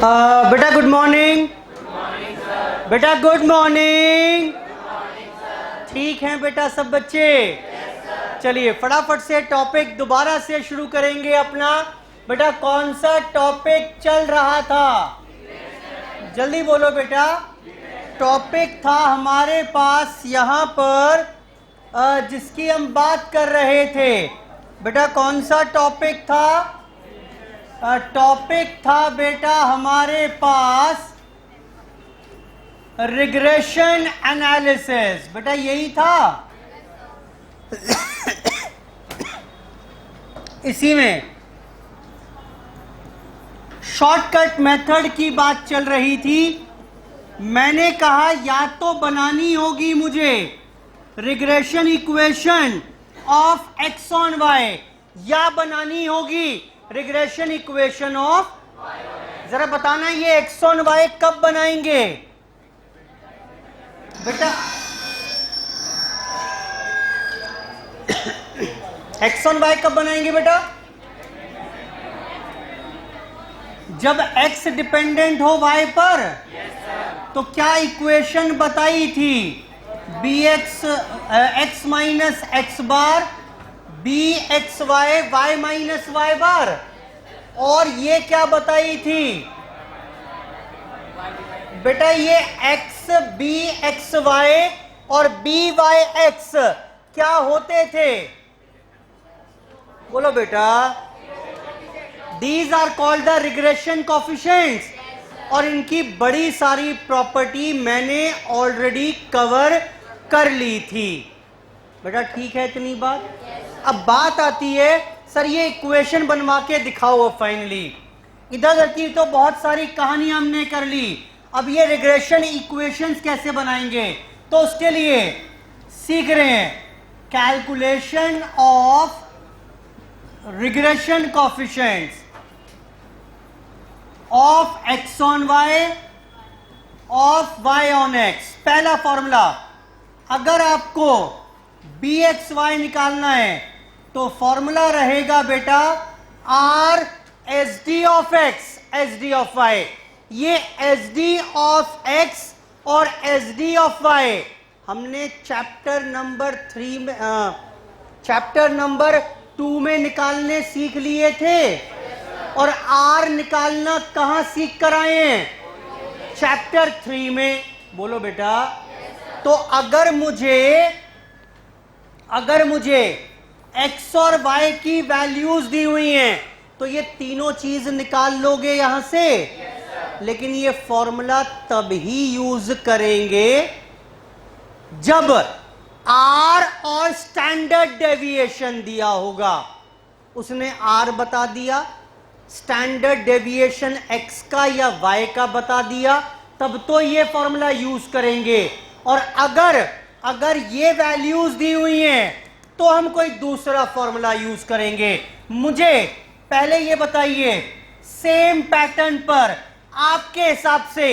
बेटा good morning. बेटा good morning. ठीक हैं बेटा सब बच्चे? चलिए फटाफट से टॉपिक दोबारा से शुरू करेंगे अपना। बेटा कौन सा टॉपिक चल रहा था? जल्दी बोलो बेटा। टॉपिक था हमारे पास यहाँ पर जिसकी हम बात कर रहे थे। बेटा कौन सा टॉपिक था? टॉपिक था बेटा हमारे पास रिग्रेशन एनालिसिस। बेटा यही था। इसी में शॉर्टकट मेथड की बात चल रही थी। मैंने कहा या तो बनानी होगी मुझे regression equation of x on y, या बनानी होगी रिग्रेशन इक्वेशन ऑफ, जरा बताना ये एक्स ऑन वाई कब बनाएंगे बेटा? एक्स ऑन वाई कब बनाएंगे बेटा? जब एक्स डिपेंडेंट हो वाई पर। तो क्या इक्वेशन बताई थी? B x x minus x bar, b x y y minus y bar. और ये क्या बताई थी बेटा? ये एक्स बी एक्स वाई और बी वाई एक्स क्या होते थे? बोलो बेटा। These are called the regression coefficients। और इनकी बड़ी सारी प्रॉपर्टी मैंने ऑलरेडी कवर कर ली थी बेटा। ठीक है इतनी बात? अब बात आती है सर ये इक्वेशन बनवा के दिखाओ। फाइनली इधर की तो बहुत सारी कहानियां हमने कर ली। अब ये रिग्रेशन इक्वेशंस कैसे बनाएंगे? तो उसके लिए सीख रहे हैं calculation of regression coefficients of x on y, of y on x. पहला फॉर्मूला, अगर आपको बी एक्स वाई निकालना है तो फॉर्मूला रहेगा बेटा r S D of x S D of y. ये एस डी ऑफ एक्स और एस डी ऑफ वाई हमने चैप्टर नंबर 3 में चैप्टर नंबर 2 में निकालने सीख लिए थे। और आर निकालना कहां सीख कर आए हैं? चैप्टर 3 में। बोलो बेटा। तो अगर मुझे एक्स और वाई की वैल्यूज दी हुई हैं तो ये तीनों चीज निकाल लोगे यहां से। लेकिन ये फॉर्मूला तब ही यूज करेंगे जब आर और स्टैंडर्ड डेविएशन दिया होगा। उसने आर बता दिया, स्टैंडर्ड डेविएशन एक्स का या वाई का बता दिया, तब तो ये फॉर्मूला यूज करेंगे। और अगर ये वैल्यूज दी हुई हैं तो हम कोई दूसरा फॉर्मूला यूज करेंगे। मुझे पहले ये बताइए सेम पैटर्न पर आपके हिसाब से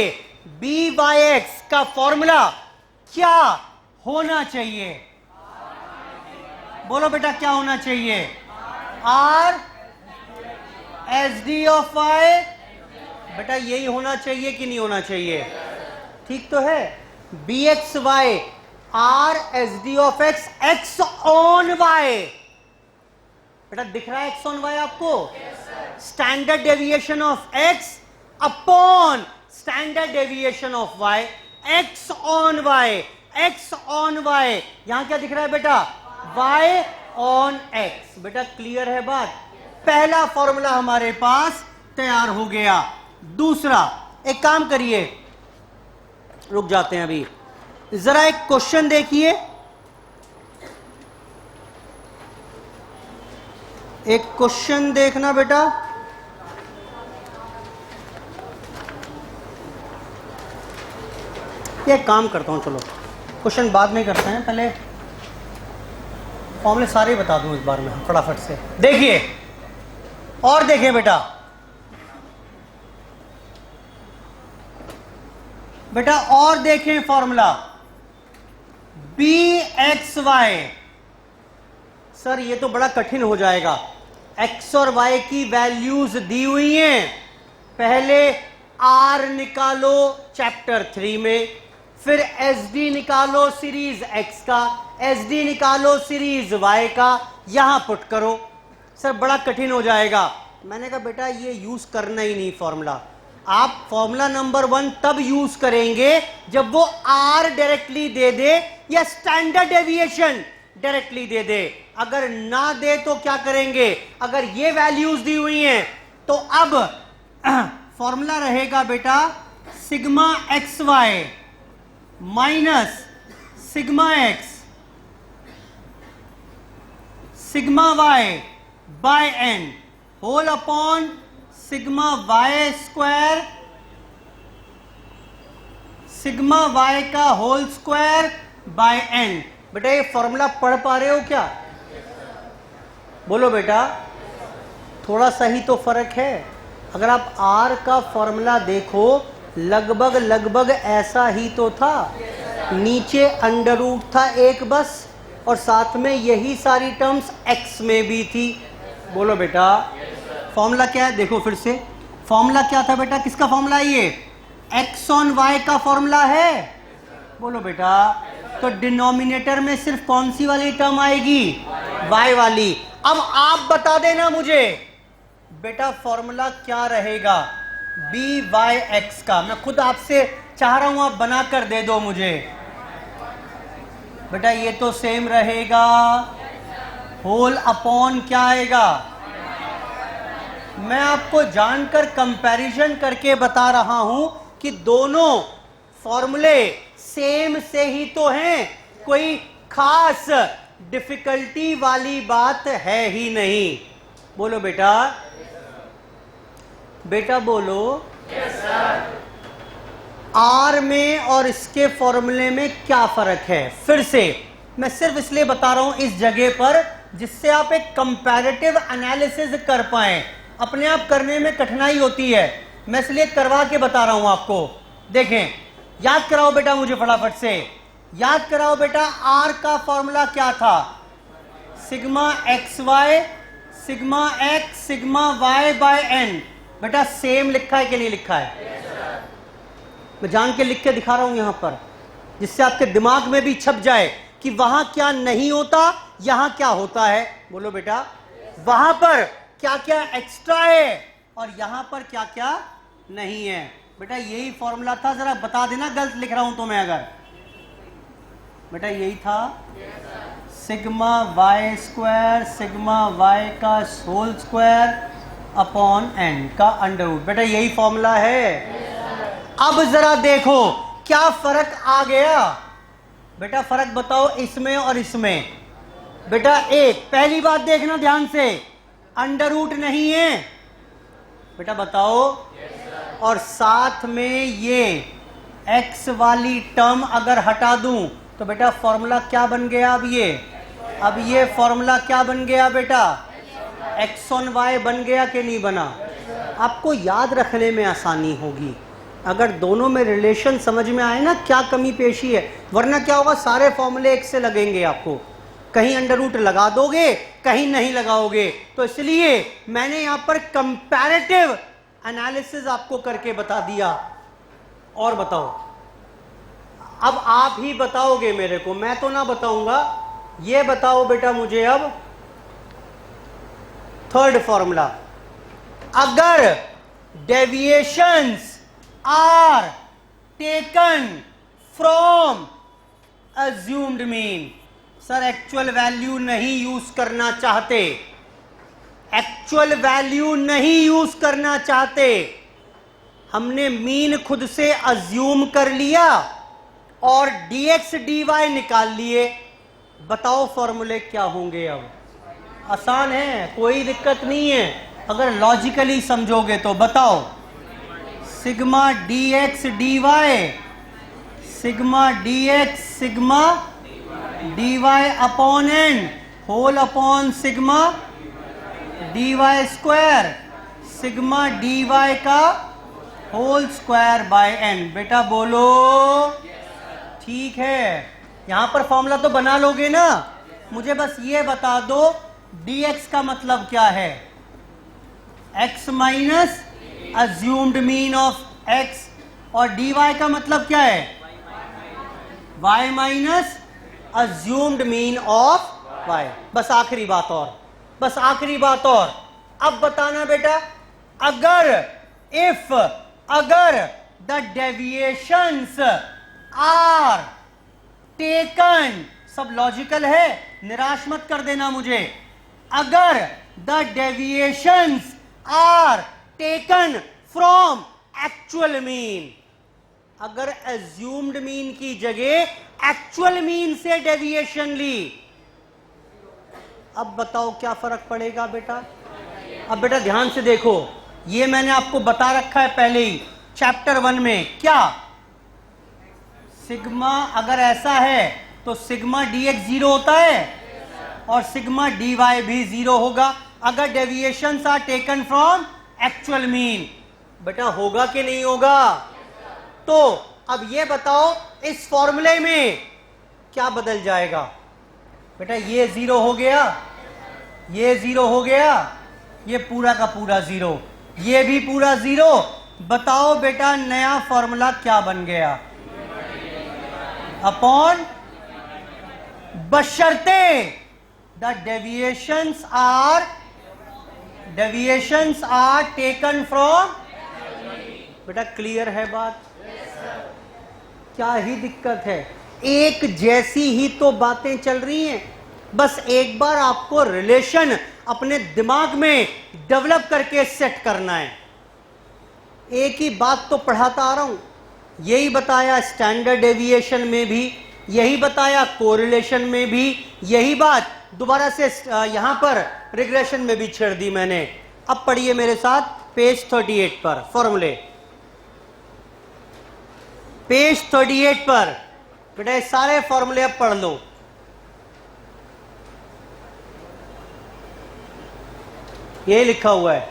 बी वाई एक्स का फॉर्मूला क्या होना चाहिए? बोलो बेटा क्या होना चाहिए? R S D of y. बेटा यही होना चाहिए कि नहीं होना चाहिए? ठीक तो है। B x y r S D of x x on y. बेटा दिख रहा है एक्स ऑन वाई आपको? Standard deviation of x upon standard deviation of y, x on y. X on y यहां क्या दिख रहा है बेटा? Y on x. बेटा क्लियर है बात? पहला फॉर्मूला हमारे पास तैयार हो गया। दूसरा, एक काम करिए, रुक जाते हैं अभी, जरा एक क्वेश्चन देखिए। एक क्वेश्चन देखना बेटा। ये काम करता हूं, चलो क्वेश्चन बाद में करते हैं, पहले फॉर्मूले सारे बता दूं इस बार में फटाफट से। देखिए और देखिए बेटा, बेटा और देखें formula b x y. Sir ये तो बड़ा कठिन हो जाएगा। एक्स और वाई की वैल्यूज दी हुई हैं, पहले आर निकालो चैप्टर 3 में, फिर एस डी निकालो सीरीज एक्स का, एस डी निकालो सीरीज वाई का, यहां पुट करो। सर बड़ा कठिन हो जाएगा। मैंने कहा बेटा ये यूज करना ही नहीं फॉर्मूला। आप फॉर्मूला नंबर 1 तब यूज करेंगे जब वो आर डायरेक्टली दे दे या स्टैंडर्ड डेविएशन डायरेक्टली दे दे। अगर ना दे तो क्या करेंगे? अगर ये वैल्यूज दी हुई हैं तो अब फॉर्मूला रहेगा बेटा sigma x y minus sigma x sigma y by n whole upon sigma y square sigma y का होल स्क्वायर बाय एन। बेटा ये फॉर्मूला पढ़ पा रहे हो क्या? बोलो बेटा, थोड़ा सा ही तो फर्क है। अगर आप आर का फॉर्मूला देखो लगभग लगभग ऐसा ही तो था। नीचे अंडर रूट था एक बस, और साथ में यही सारी टर्म्स एक्स में भी थी। बोलो बेटा फॉर्मूला क्या है? देखो फिर से फॉर्मूला क्या था बेटा? किसका फॉर्मूला है ये? एक्स ऑन वाई का फॉर्मूला है। बोलो बेटा, तो डिनोमिनेटर में सिर्फ कौन सी वाली टर्म आएगी? वाई वाली। अब आप बता देना मुझे बेटा फॉर्मूला क्या रहेगा बी वाई एक्स का। मैं खुद आपसे चाह रहा हूं, आप बना कर दे दो मुझे। बेटा ये तो सेम रहेगा, होल अपॉन क्या आएगा? मैं आपको जानकर कंपैरिजन करके बता रहा हूं कि दोनों फॉर्मूले सेम से ही तो हैं, कोई खास डिफिकल्टी वाली बात है ही नहीं। बोलो बेटा, बेटा बोलो। Yes sir. आर में और इसके फॉर्मूले में क्या फर्क है? फिर से मैं सिर्फ इसलिए बता रहा हूं इस जगह पर जिससे आप एक कंपैरेटिव एनालिसिस कर पाएं। अपने आप करने में कठिनाई होती है, मैं इसलिए करवा के बता रहा हूं आपको। देखें, याद कराओ बेटा मुझे, फटाफट से याद कराओ बेटा। आर का फॉर्मूला क्या था? Sigma x y sigma x sigma y by n. बेटा सेम लिखा है कि नहीं लिखा है? मैं जान के लिख के दिखा रहा हूं यहां पर, जिससे आपके दिमाग में भी छप जाए कि वहां क्या नहीं होता, यहां क्या होता है। बोलो बेटा, वहां पर क्या क्या एक्स्ट्रा है और यहां पर क्या क्या नहीं है। बेटा यही फॉर्मूला था, जरा बता देना गलत लिख रहा हूं तो मैं अगर। बेटा यही था, sigma y square sigma y का होल स्क्वायर अपॉन एन का अंडर रूट। बेटा यही फॉर्मूला है। अब जरा देखो क्या फर्क आ गया। बेटा फर्क बताओ इसमें और इसमें। बेटा एक पहली बात देखना ध्यान से, अंडर रूट नहीं है। बेटा बताओ। और साथ में ये x वाली टर्म अगर हटा दूं तो बेटा फॉर्मूला क्या बन गया? अब ये फॉर्मूला क्या बन गया बेटा? x ऑन y बन गया कि नहीं बना? आपको याद रखने में आसानी होगी अगर दोनों में रिलेशन समझ में आए ना, क्या कमी पेशी है। वरना क्या होगा, सारे फॉर्मूले एक से लगेंगे आपको, कहीं अंडर रूट लगा दोगे कहीं नहीं लगाओगे। तो इसलिए मैंने यहां पर कंपैरेटिव एनालिसिस आपको करके बता दिया। और बताओ, अब आप ही बताओगे मेरे को, मैं तो ना बताऊंगा। ये बताओ बेटा मुझे अब थर्ड फॉर्मूला, अगर deviations are taken from assumed mean. Sir actual value नहीं यूज करना चाहते, एक्चुअल वैल्यू नहीं यूज करना चाहते, हमने मीन खुद से अज्यूम कर लिया और dx dy निकाल लिए। बताओ फॉर्मूले क्या होंगे? अब आसान है, कोई दिक्कत नहीं है अगर लॉजिकली समझोगे तो। बताओ, sigma dx dy sigma dx sigma dy upon n whole upon sigma dy square sigma dy का होल स्क्वायर बाय एन। बेटा बोलो ठीक है। यहां पर फॉर्मूला तो बना लोगे ना, मुझे बस ये बता दो dx का मतलब क्या है? x minus assumed mean of x, और dy का मतलब क्या है, y minus assumed mean of y। बस आखिरी बात और, बस आखिरी बात और, अब बताना बेटा, अगर द डेविएशंस आर टेकन, सब लॉजिकल है, निराश मत कर देना मुझे, अगर the deviations are taken from actual mean, अगर एज्यूम्ड मीन की जगह एक्चुअल मीन से डेविएशन ली, अब बताओ क्या फर्क पड़ेगा बेटा। अब बेटा ध्यान से देखो, ये मैंने आपको बता रखा है पहले ही चैप्टर 1 में, क्या सिग्मा अगर ऐसा है तो सिग्मा dx 0 होता है और सिग्मा dy भी 0 होगा अगर deviations are taken from actual mean. बेटा होगा कि नहीं होगा। तो अब ये बताओ इस फॉर्मूले में क्या बदल जाएगा। बेटा ये 0 हो गया, ये 0 हो गया, ये पूरा का पूरा 0, ये भी पूरा 0। बताओ बेटा नया फॉर्मूला क्या बन गया, अपॉन बशर्ते the deviations are taken from. बेटा क्लियर है बात, क्या ही दिक्कत है, एक जैसी ही तो बातें चल रही हैं, बस एक बार आपको रिलेशन अपने दिमाग में डेवलप करके सेट करना है। एक ही बात तो पढ़ाता आ रहा हूं, यही बताया स्टैंडर्ड डेविएशन में भी, यही बताया कोरिलेशन में भी, यही बात दोबारा से यहां पर रिग्रेशन में भी छेड़ दी मैंने। अब पढ़िए मेरे साथ पेज 38 पर फॉर्मूले, पेज 38 पर बेटा सारे फॉर्मूले अब पढ़ लो। ये लिखा हुआ है,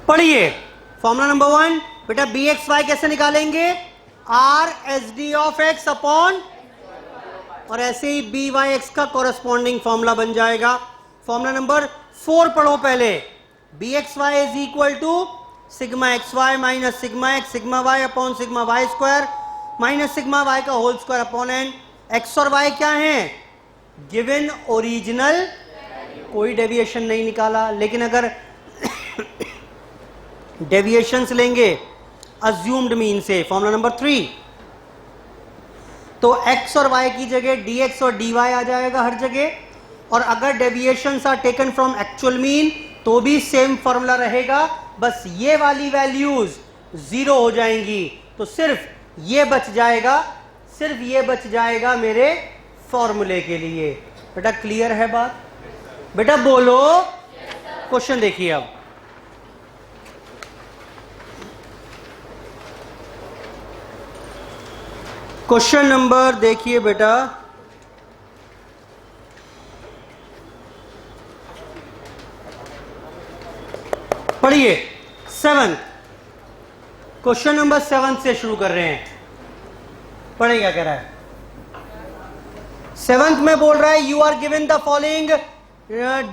पढ़िए। फॉर्मूला नंबर 1 बेटा बी एक्स वाई कैसे निकालेंगे, r S D of x upon, और ऐसे ही बी वाई एक्स का कॉरेस्पॉन्डिंग फॉर्मूला बन जाएगा। फॉर्मूला नंबर 4 पढ़ो पहले, b x y is equal to sigma x y minus sigma x sigma y upon sigma y square minus sigma y का whole square upon n. X और y क्या है, given original, कोई deviation नहीं निकाला, लेकिन अगर डेविएशंस लेंगे अज्यूम्ड मीन से, फॉर्मूला नंबर 3, तो x और y की जगह dx और dy आ जाएगा हर जगह, और अगर deviations are taken from actual mean तो भी सेम फॉर्मूला रहेगा, बस ये वाली वैल्यूज 0 हो जाएंगी, तो सिर्फ ये बच जाएगा, सिर्फ ये बच जाएगा मेरे फॉर्मूले के लिए। बेटा क्लियर है बात, बेटा बोलो। क्वेश्चन देखिए अब, क्वेश्चन नंबर देखिए बेटा, पढ़िए 7, क्वेश्चन नंबर 7 से शुरू कर रहे हैं। पढ़िए क्या कह रहा है, 7th में बोल रहा है you are given the following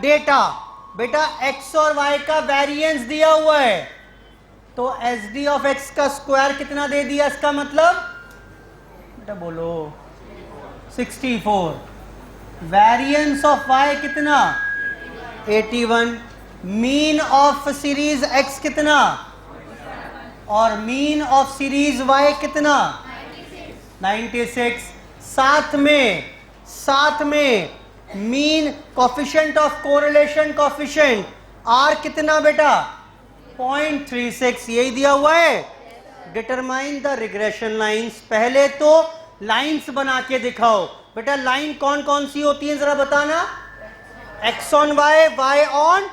data. बेटा x और y का वेरिएंस दिया हुआ है, तो एस डी ऑफ एक्स का स्क्वायर कितना दे दिया, इसका मतलब बेटा बोलो 64, वेरिएंस ऑफ y कितना 81, मीन ऑफ सीरीज x कितना, और मीन ऑफ सीरीज y कितना 96, साथ में mean coefficient of correlation coefficient r कितना बेटा 0.36, यही दिया हुआ है। डिटरमाइन द रिग्रेशन लाइंस, पहले तो लाइंस बना के दिखाओ। बेटा लाइन कौन कौन सी होती है जरा बताना, x on y, y on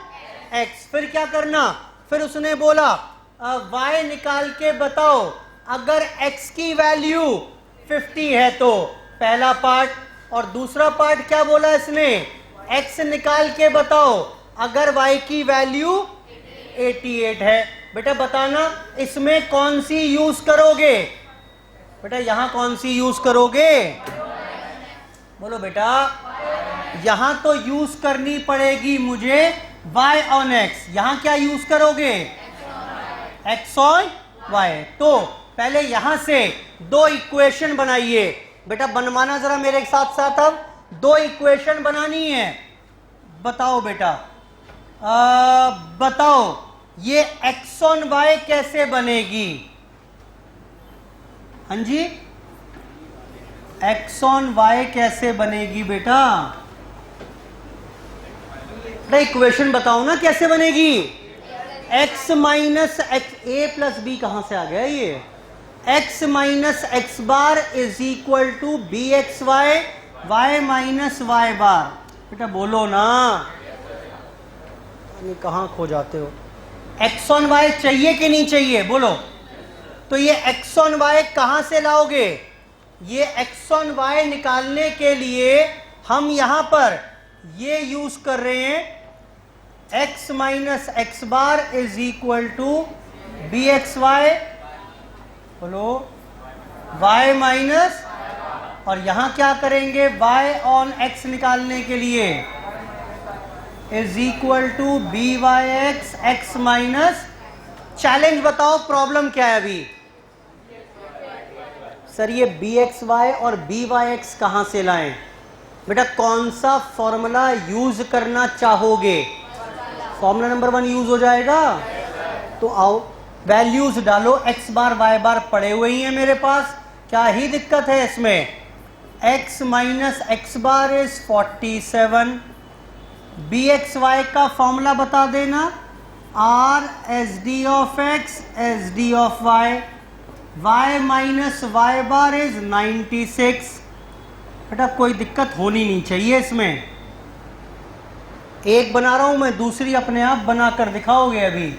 x। फिर क्या करना, फिर उसने बोला y निकाल के बताओ, अगर x की वैल्यू 50 है तो पहला पार्ट, और दूसरा पार्ट क्या बोला इसने, x निकाल के बताओ अगर y की वैल्यू 88 है। बेटा बताना इसमें कौन सी यूज करोगे, बेटा यहां कौन सी यूज करोगे, बोलो बेटा यहां तो यूज करनी पड़ेगी मुझे y ऑन x, यहां क्या यूज करोगे, एक्स और वाई। तो पहले यहां से दो इक्वेशन बनाइए बेटा, बनवाना जरा मेरे साथ साथ। अब दो इक्वेशन बनानी है। बताओ बेटा, बताओ ये एक्स ऑन वाई कैसे बनेगी? हाँ जी, एक्स ऑन वाई कैसे बनेगी बेटा? इक्वेशन बताओ ना कैसे बनेगी। x minus x, a plus b कहां से आ गया ये? x minus x bar is equal to b x y, y minus y bar. बेटा बोलो ना, कहां खो जाते हो? x ऑन वाई चाहिए कि नहीं चाहिए? बोलो। तो ये x ऑन वाई कहां से लाओगे? ये x ऑन वाई निकालने के लिए हम यहां पर ये यूज कर रहे हैं, x minus x bar is equal to b x y, बोलो y माइनस, और यहां क्या करेंगे? y ऑन x निकालने के लिए is equal to b y x, x minus. Challenge बताओ, प्रॉब्लम क्या है अभी? सर ये बी एक्स वाई और बी वाई एक्स कहां से लाएं? बेटा कौन सा फॉर्मूला यूज करना चाहोगे? फॉर्मूला नंबर 1 यूज हो जाएगा। तो आओ वैल्यूज डालो, x बार वाई बार पड़े हुए ही हैं मेरे पास, क्या ही दिक्कत है इसमें? x minus x bar is 47, b x y का फॉर्मूला बता देना, r S D of x S D of y, y minus y bar is 96। बेटा कोई दिक्कत होनी नहीं चाहिए इसमें। एक बना रहा हूं मैं, दूसरी अपने आप बनाकर दिखाओगे अभी।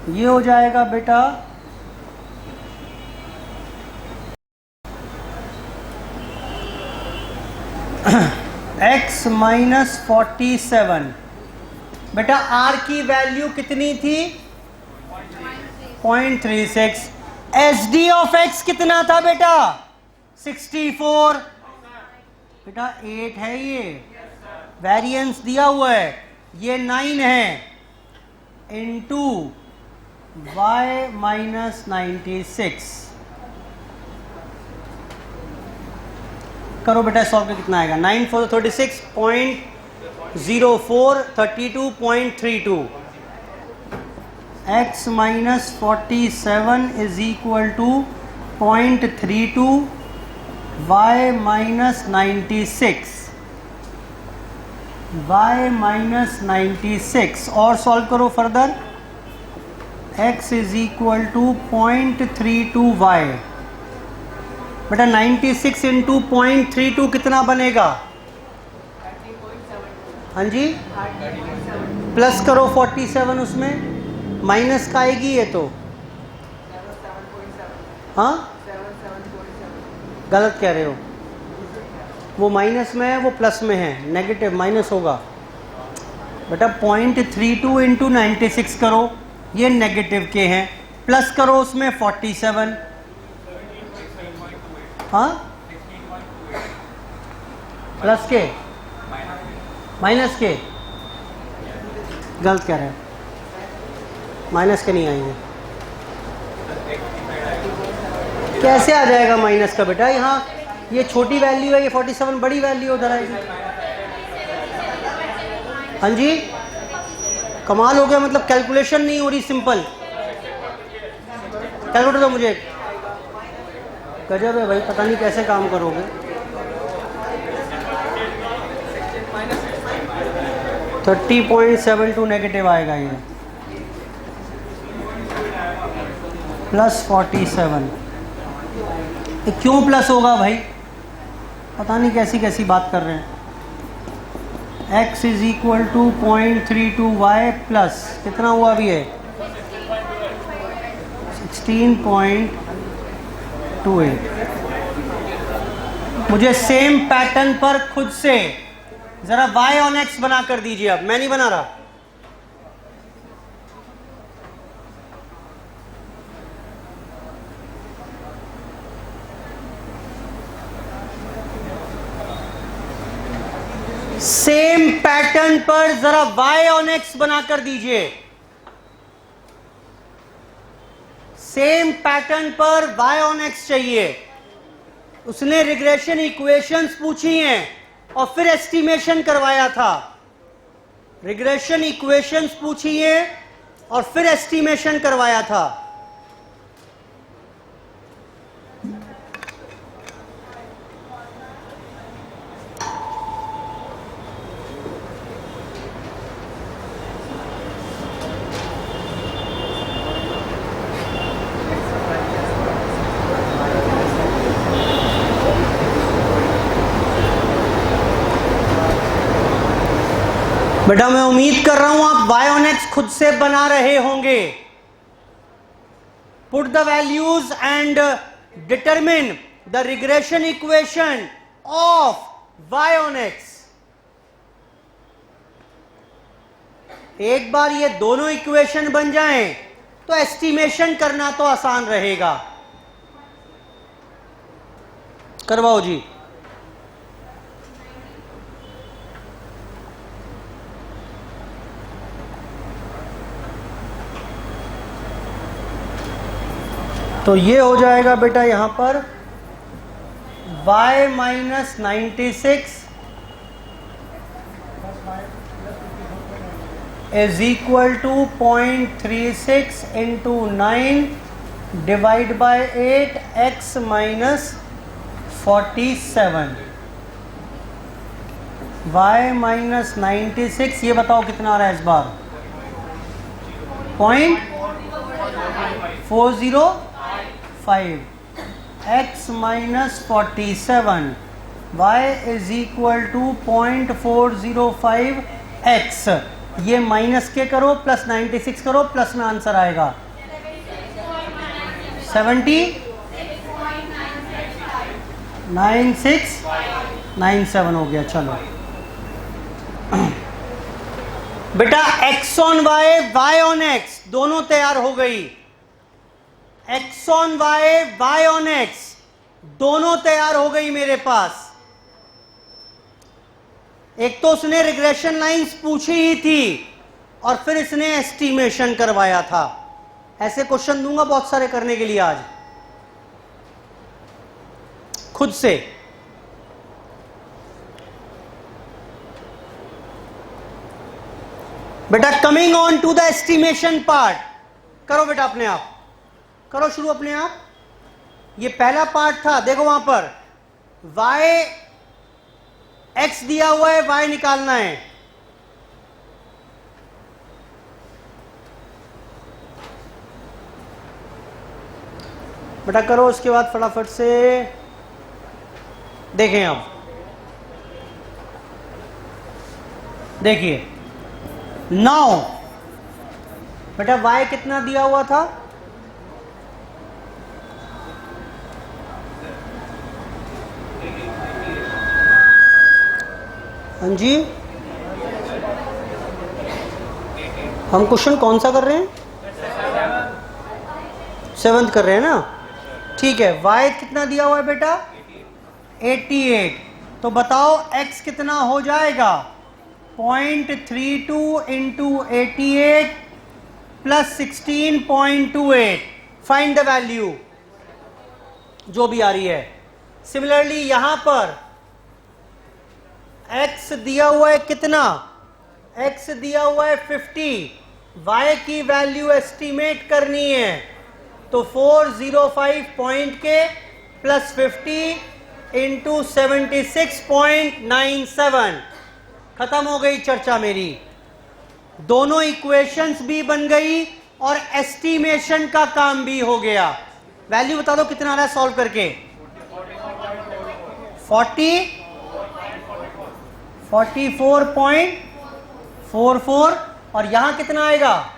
ये हो जाएगा बेटा x माइनस 47। बेटा r की वैल्यू कितनी थी? 0.36। एस डी ऑफ x कितना था बेटा? 64। बेटा 8 है ये, वेरिएंस दिया हुआ है, ये 9 है, इनटू y माइनस 96। करो बेटा सॉल्व के कितना आएगा? 9 4 36, 0.04, 32.32। x minus 47 is equal to 0.32, y minus 96, y minus 96। और सॉल्व करो further, x is equal to 0.32y। बेटा 96 इंटू 0.32 कितना बनेगा? हाँ जी, प्लस करो 47, उसमें माइनस का आएगी ये तो। हाँ गलत कह रहे हो, वो माइनस में है, वो प्लस में है, नेगेटिव माइनस होगा। बेटा 0.32 इंटू 96 करो, ये नेगेटिव के हैं, प्लस करो उसमें 47। हाँ प्लस के माइनस के, गलत कह रहे हो, माइनस के नहीं आएंगे। कैसे आ जाएगा माइनस का बेटा? यहाँ ये छोटी वैल्यू है, ये 47 बड़ी वैल्यू उधर आएगी। हाँ जी, कमाल हो गया, मतलब कैलकुलेशन नहीं हो रही, सिंपल कैलकुलेटर दो मुझे। गजब है भाई, पता नहीं कैसे काम करोगे। 30.72 नेगेटिव आएगा ये, प्लस 47। ये क्यों प्लस होगा भाई? पता नहीं कैसी कैसी बात कर रहे हैं। x is equal to 0.32y plus कितना हुआ अभी है? 16.28। मुझे सेम पैटर्न पर खुद से जरा y ऑन x बना कर दीजिए। अब मैं नहीं बना रहा। सेम पैटर्न पर जरा y ऑन x बना कर दीजिए। सेम पैटर्न पर y ऑन x चाहिए। उसने रिग्रेशन इक्वेशंस पूछी हैं और फिर एस्टिमेशन करवाया था। रिग्रेशन इक्वेशंस पूछी हैं और फिर एस्टिमेशन करवाया था। बेटा मैं उम्मीद कर रहा हूं आप y ऑन x खुद से बना रहे होंगे। Put the values and determine the regression equation of y on x। एक बार ये दोनों इक्वेशन बन जाएं तो एस्टिमेशन करना तो आसान रहेगा। करवाओ जी। तो ये हो जाएगा बेटा यहां पर y minus 96 is equal to 0.36 into 9 divide by 8 x minus 47। y minus 96 ये बताओ कितना आ रहा है इस बार? 0.405 x minus 47 y is equal to 0.405 x। ये माइनस के करो प्लस 96 करो, प्लस में आंसर आएगा 9697 हो गया। चलो बेटा x on y y on x दोनों तैयार हो गई। x on y y on x दोनों तैयार हो गई मेरे पास। एक तो उसने रिग्रेशन लाइंस पूछी ही थी और फिर इसने एस्टिमेशन करवाया था। ऐसे क्वेश्चन दूंगा बहुत सारे करने के लिए आज खुद से। बेटा coming on to the estimation part, करो बेटा अपने आप, करो शुरू अपने आप। ये पहला पार्ट था, देखो वहां पर y x दिया हुआ है, y निकालना है। बेटा करो, उसके बाद फटाफट से देखें। अब देखिए 9 बेटा y कितना दिया हुआ था? हाँ जी, हम क्वेश्चन कौन सा कर रहे हैं? 7th कर रहे हैं ना। ठीक है, y कितना दिया हुआ है बेटा? 88। तो बताओ x कितना हो जाएगा? 0.32 into 88 plus 16.28। Find the value जो भी आ रही है। सिमिलरली यहां पर x दिया हुआ है कितना? x दिया हुआ है 50। y की वैल्यू एस्टिमेट करनी है तो 405 पॉइंट के प्लस 50 इंटू 76.97। खत्म हो गई चर्चा मेरी। दोनों इक्वेशंस भी बन गई और एस्टिमेशन का काम भी हो गया। वैल्यू बता दो कितना आ रहा है सॉल्व करके? 44.44 और यहां कितना आएगा?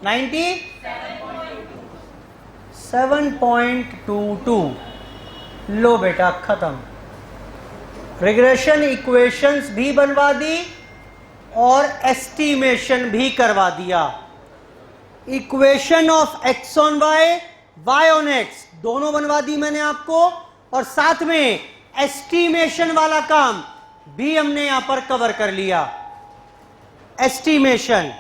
97.22। लो बेटा खत्म। रिग्रेशन इक्वेशंस भी बनवा दी और एस्टिमेशन भी करवा दिया। Equation of x on y y on x दोनों बनवा दी मैंने आपको, और साथ में एस्टिमेशन वाला काम भी हमने यहां पर कवर कर लिया। एस्टिमेशन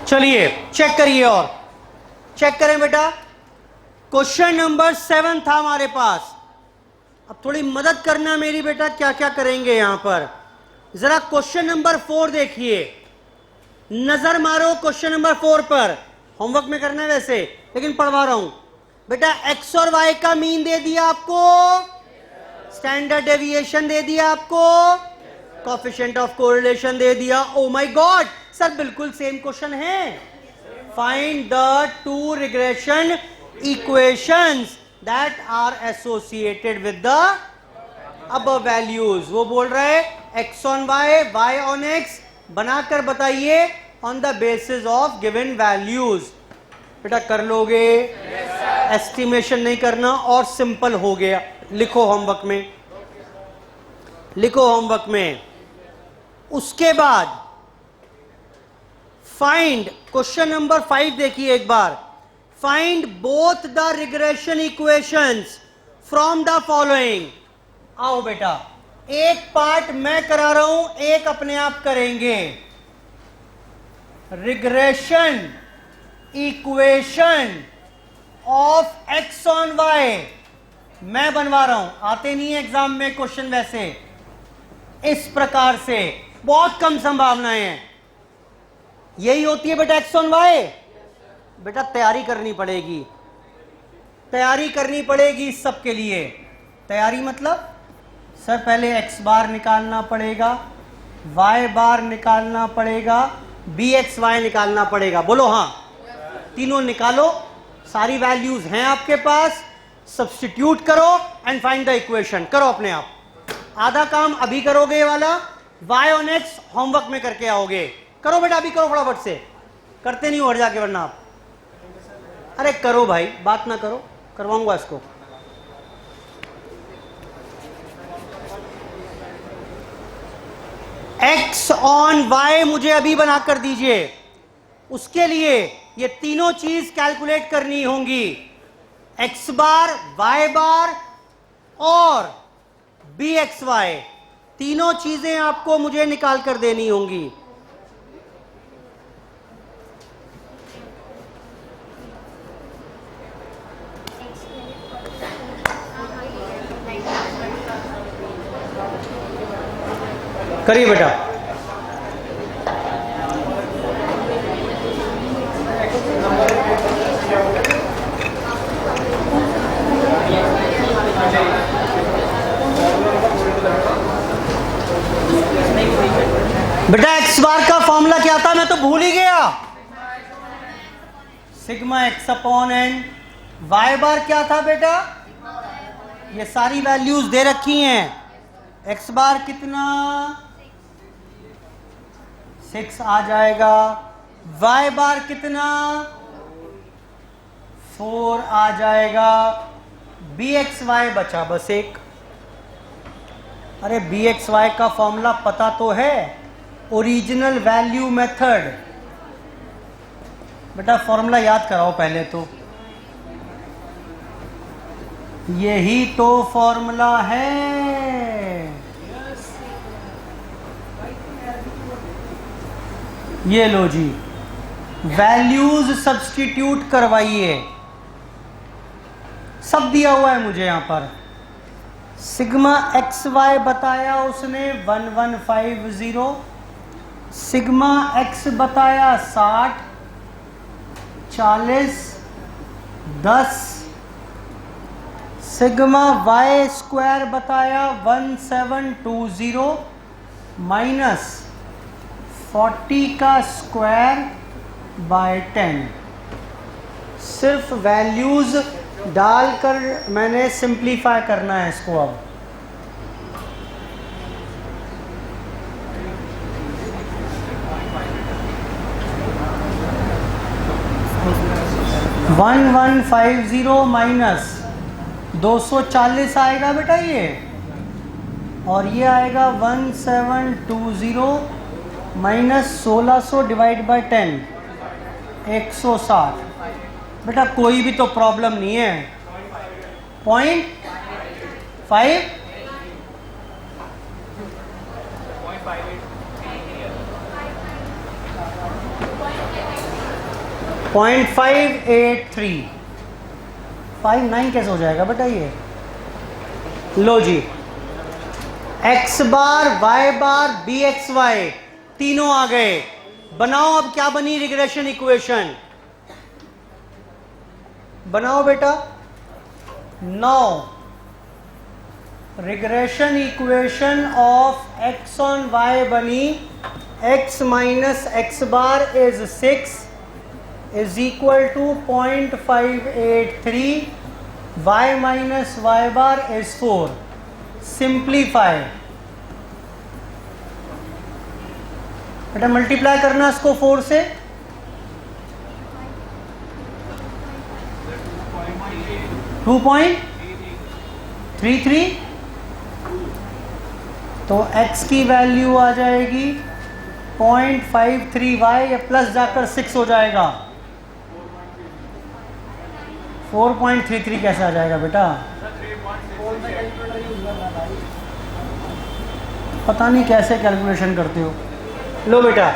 चलिए चेक करिए और चेक करें बेटा। क्वेश्चन नंबर 7 था हमारे पास। अब थोड़ी मदद करना मेरी बेटा, क्या क्या करेंगे यहां पर। जरा क्वेश्चन नंबर 4 देखिए, नजर मारो क्वेश्चन नंबर 4 पर। होमवर्क में करना है वैसे, लेकिन पढ़वा रहा हूं बेटा। एक्स और वाई का मीन दे दिया आपको, स्टैंडर्ड डेविएशन दे दिया आपको, कोएफिशिएंट ऑफ कोरिलेशन दे दिया। ओ माय गॉड सर, बिल्कुल सेम क्वेश्चन है। Find the two regression equations that are associated with the above values. वो बोल रहा है x on y, y on x, बनाकर बताइए on the basis of given values. बेटा कर लोगे? एस्टिमेशन नहीं करना और सिंपल हो गया। लिखो होमवर्क में, लिखो होमवर्क में। उसके बाद फाइंड क्वेश्चन नंबर 5 देखिए एक बार। Find both the regression equations from the following. आओ बेटा, एक पार्ट मैं करा रहा हूं, एक अपने आप करेंगे। Regression equation of x on y मैं बनवा रहा हूं। आते नहीं है एग्जाम में क्वेश्चन वैसे इस प्रकार से, बहुत कम संभावनाएं हैं। यही होती है बेटा एक्स ऑन वाई। बेटा तैयारी करनी पड़ेगी, तैयारी करनी पड़ेगी सबके लिए। तैयारी मतलब सर पहले एक्स बार निकालना पड़ेगा, वाई बार निकालना पड़ेगा, बी एक्स वाई निकालना पड़ेगा। बोलो हाँ, तीनों निकालो। सारी वैल्यूज हैं आपके पास, सब्स्टिट्यूट करो एंड फाइंड द इक्वेशन। करो अपने आप। आधा काम अभी करोगे ये वाला, वाई ऑन एक्स होमवर्क में करके आओगे। करो बेटा, अभी करो फटाफट से। करते नहीं हो हट जाके वरना आप। अरे करो भाई, बात ना करो, करवाऊंगा इसको। एक्स ऑन वाई मुझे अभी बना कर दीजिए। उसके लिए ये तीनों चीज कैलकुलेट करनी होंगी, एक्स बार, वाई बार और बी एक्स वाई। तीनों चीजें आपको मुझे निकाल कर देनी होंगी। करिए बेटा। बेटा एक्स बार का फॉर्मूला क्या था, मैं तो भूल ही गया। Sigma x upon n. Y bar क्या था बेटा? ये सारी वैल्यूज दे रखी हैं। एक्स बार कितना? 6 आ जाएगा। वाई बार कितना? 4 आ जाएगा। बी एक्स वाई बचा बस एक। अरे बी एक्स वाई का फॉर्मूला पता तो है, ओरिजिनल वैल्यू मेथड। बेटा फॉर्मूला याद कराओ पहले तो। यही तो फॉर्मूला है। ये लो जी, वैल्यूज सब्स्टिट्यूट करवाइए। सब दिया हुआ है मुझे यहां पर। सिग्मा एक्स वाई बताया उसने 1150, सिग्मा एक्स बताया 60, 40, 10, सिग्मा वाई स्क्वायर बताया 1720 माइनस 40 का स्क्वायर बाय 10। सिर्फ वैल्यूज डालकर मैंने सिंप्लीफाई करना है इसको। अब वन 150 माइनस 240 आएगा बेटा ये, और ये आएगा 1720 माइनस 1600 डिवाइड बाय 10, 160। बेटा कोई भी तो प्रॉब्लम नहीं है। 0.5 0.58 0.583 59 कैसे हो जाएगा बेटा ये? लो जी, x बार, y बार, bxy तीनों आ गए। बनाओ अब क्या बनी रिग्रेशन इक्वेशन, बनाओ बेटा। 9 regression equation of x on y बनी x minus x bar is 6 is equal to 0.583, y minus y bar is 4। Simplify बेटा, मल्टीप्लाई करना इसको 4 से, टू 2.33, तो x की वैल्यू आ जाएगी 0.53y, प्लस जाकर 6 हो जाएगा। 4.33 कैसे आ जाएगा बेटा? पता नहीं कैसे कैलकुलेशन करते हो। लो बेटा,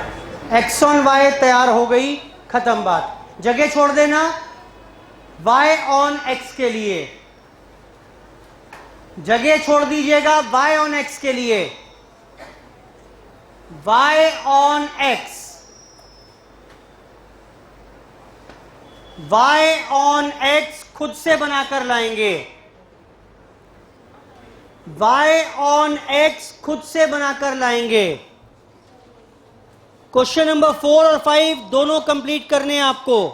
x ऑन y तैयार हो गई, खत्म बात। जगह छोड़ देना y ऑन x के लिए, जगह छोड़ दीजिएगा y ऑन x के लिए। y on x, y on x खुद से बनाकर लाएंगे, y ऑन x खुद से बनाकर लाएंगे। क्वेश्चन नंबर 4 और 5 दोनों कंप्लीट करने हैं आपको।